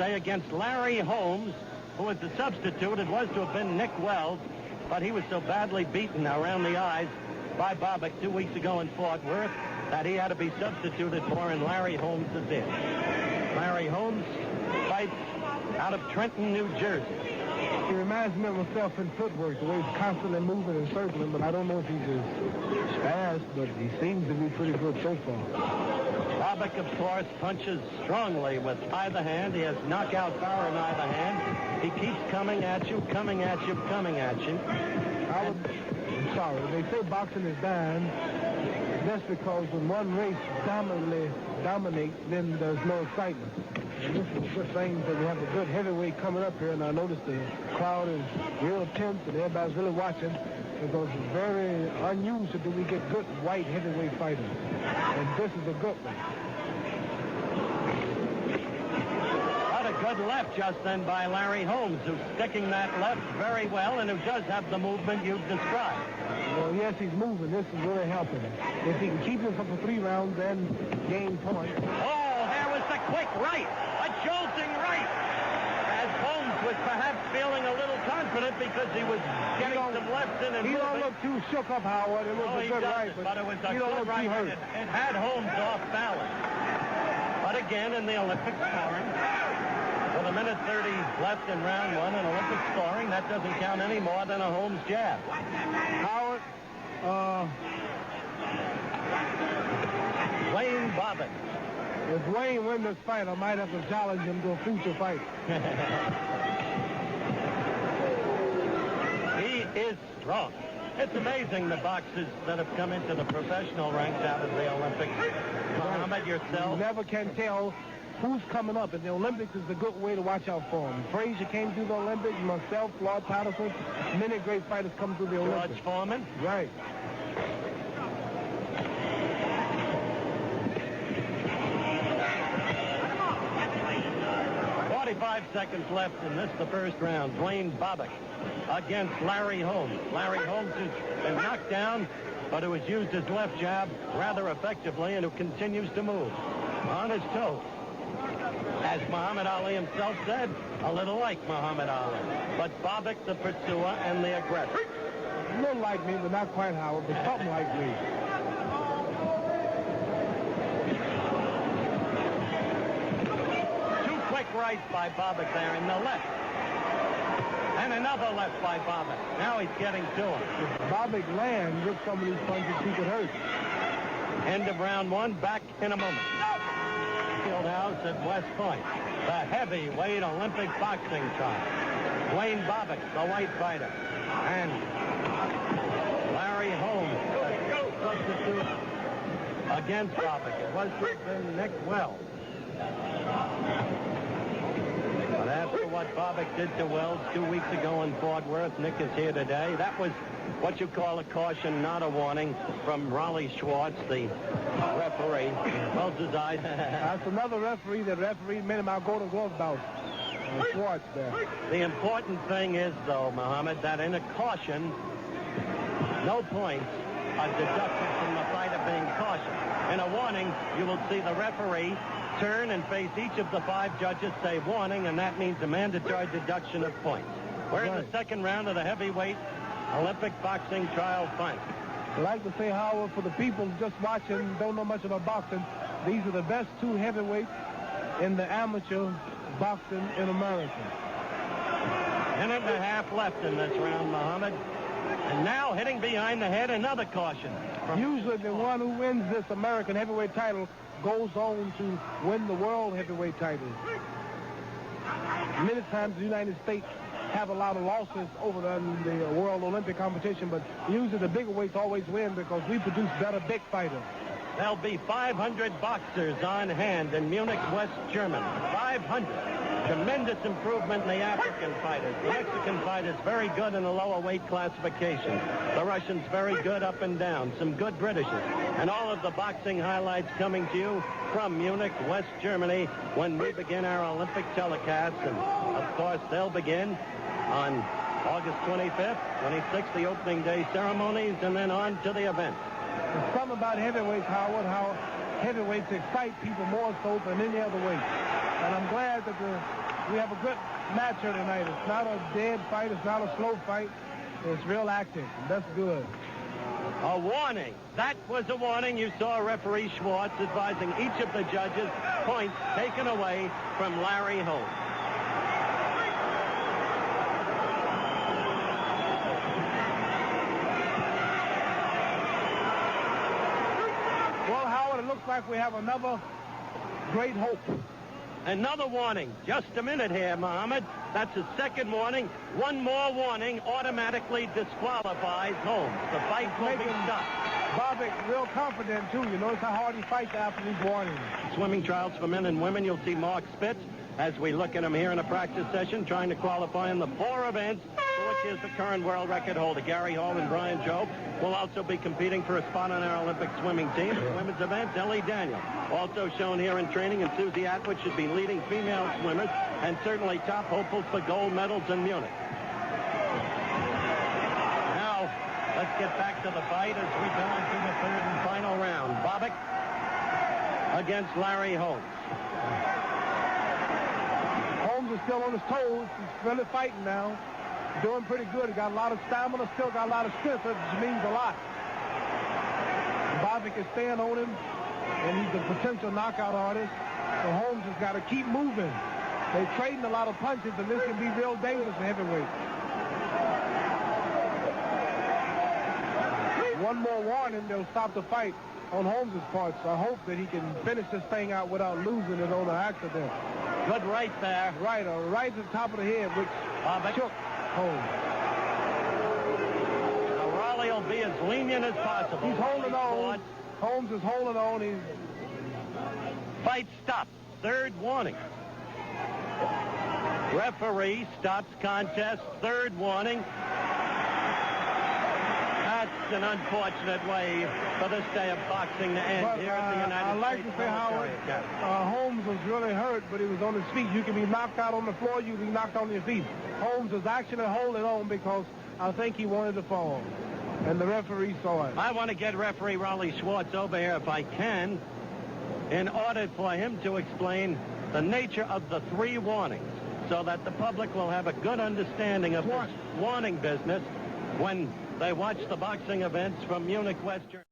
Wednesday against Larry Holmes, who was the substitute. It was to have been Nick Wells, but he was so badly beaten around the eyes by Bobbick 2 weeks ago in Fort Worth that he had to be substituted for, and Larry Holmes is in. Larry Holmes fights out of Trenton, New Jersey. He reminds me of himself in footwork, the way he's constantly moving and circling, but I don't know if he's as fast, but he seems to be pretty good so far. Bobbick, of course, punches strongly with either hand. He has knockout power in either hand. He keeps coming at you, coming at you, coming at you. I'm sorry. They say boxing is dying. That's because when one race dominates, then there's no excitement. And this is a good thing that we have a good heavyweight coming up here, and I notice the crowd is real tense and everybody's really watching, because it's very unusual that we get good white heavyweight fighters. And this is a good one. What a good left just then by Larry Holmes, who's sticking that left very well and who does have the movement you've described. Well, yes, he's moving. This is really helping him. If he can keep this up for 3 rounds and gain points. Oh, there was the quick right. A jolting right. As Holmes was perhaps feeling a little confident because he was getting some lefts in and he moving. Don't look too shook up, Howard. It was a good right, but it was a he don't good look right. too hurt. It had Holmes off balance. But again, in the Olympic scoring, with a minute 30 left in round 1 in Olympic scoring, that doesn't count any more than a Holmes jab. Howard, Wayne Bobbick. If Wayne wins this fight, I might have to challenge him to a future fight. He is strong. It's amazing the boxers that have come into the professional ranks out of the Olympics. Muhammad, yourself. You never can tell who's coming up, and the Olympics is a good way to watch out for him. Frazier came through the Olympics, myself, Floyd Patterson, many great fighters come through the Olympics. George Foreman. Right. 45 seconds left in this, the first round. Wayne Bobbick against Larry Holmes. Larry Holmes has been knocked down, but who has used his left jab rather effectively and who continues to move on his toes. As Muhammad Ali himself said, a little like Muhammad Ali. But Bobbick, the pursuer and the aggressor. A little like me, but not quite Howard, but something like me. Right by Bobbick there in the left. And another left by Bobbick. Now he's getting to him. If Bobbick lands with some of these punches, he could hurt. End of round 1. Back in a moment. Fieldhouse at West Point. The heavyweight Olympic boxing trial. Wayne Bobbick, the white fighter. And Larry Holmes, the substitute against Bobbick. It was to have been Nick Wells. But after what Bobbick did to Wells 2 weeks ago in Fort Worth, Nick is here today. That was what you call a caution, not a warning, from Raleigh Schwartz, the referee. Close his eyes. That's another referee that refereed made him our Golden Glove bout. Schwartz there. The important thing is, though, Muhammad, that in a caution, no points are deducted from the fighter being cautioned. In a warning, you will see the referee turn and face each of the 5 judges, say warning, and that means a mandatory deduction of points. We're in the second round of the heavyweight Olympic boxing trial final. I like to say, Howard, for the people just watching, don't know much about boxing, these are the best 2 heavyweights in the amateur boxing in America. Minute and a half left in this round, Muhammad. And now hitting behind the head, another caution. Usually the one who wins this American heavyweight title goes on to win the world heavyweight title. Many times the United States have a lot of losses over the world Olympic competition, but usually the bigger weights always win because we produce better big fighters. There'll be 500 boxers on hand in Munich, West Germany. 500. Tremendous improvement in the African fighters. The Mexican fighters very good in the lower weight classification. The Russians very good up and down. Some good Britishers. And all of the boxing highlights coming to you from Munich, West Germany, when we begin our Olympic telecasts. And, of course, they'll begin on August 25th, 26th, the opening day ceremonies, and then on to the event. There's something about heavyweights, Howard, how heavyweights excite people more so than any other weight. And I'm glad that the we have a good match here tonight. It's not a dead fight. It's not a slow fight. It's real active. That's good. A warning. That was a warning. You saw referee Schwartz advising each of the judges points taken away from Larry Holmes. Well, Howard, it looks like we have another great hope. Another warning. Just a minute here, Muhammad. That's a second warning. One more warning automatically disqualifies Holmes. The fight will be stopped. Bobbitt real confident, too. You notice how hard he fights after these warnings. Swimming trials for men and women. You'll see Mark Spitz as we look at him here in a practice session trying to qualify in the 4 events for which is the current world record holder. Gary Hall and Brian Jobe will also be competing for a spot on our Olympic swimming team. The women's events, Ellie Daniel. Also shown here in training, and Susie Atwood should be leading female swimmers and certainly top hopefuls for gold medals in Munich. Now, let's get back to the fight as we go into the third and final round. Bobbitt against Larry Holmes. Holmes is still on his toes. He's really fighting now. Doing pretty good. He got a lot of stamina, still got a lot of strength, which means a lot. Bobbitt is staying on him, and he's a potential knockout artist. So Holmes has got to keep moving. They're trading a lot of punches, and this can be real dangerous for heavyweight. One more warning, they'll stop the fight on Holmes' part. So I hope that he can finish this thing out without losing it on an accident. Good right there. Right, right at the top of the head, which shook Holmes. Now, Raleigh will be as lenient as possible. He's holding on. Holmes is holding on. Fight stopped. Third warning. Referee stops contest. Third warning. That's an unfortunate way for this day of boxing to end here at the United States. I like to say how Holmes was really hurt, but he was on his feet. You can be knocked out on the floor, you can be knocked on your feet. Holmes was actually holding on because I think he wanted to fall, and the referee saw it. I want to get referee Raleigh Schwartz over here if I can, in order for him to explain the nature of the 3 warnings, so that the public will have a good understanding of this warning business when they watch the boxing events from Munich, West Germany.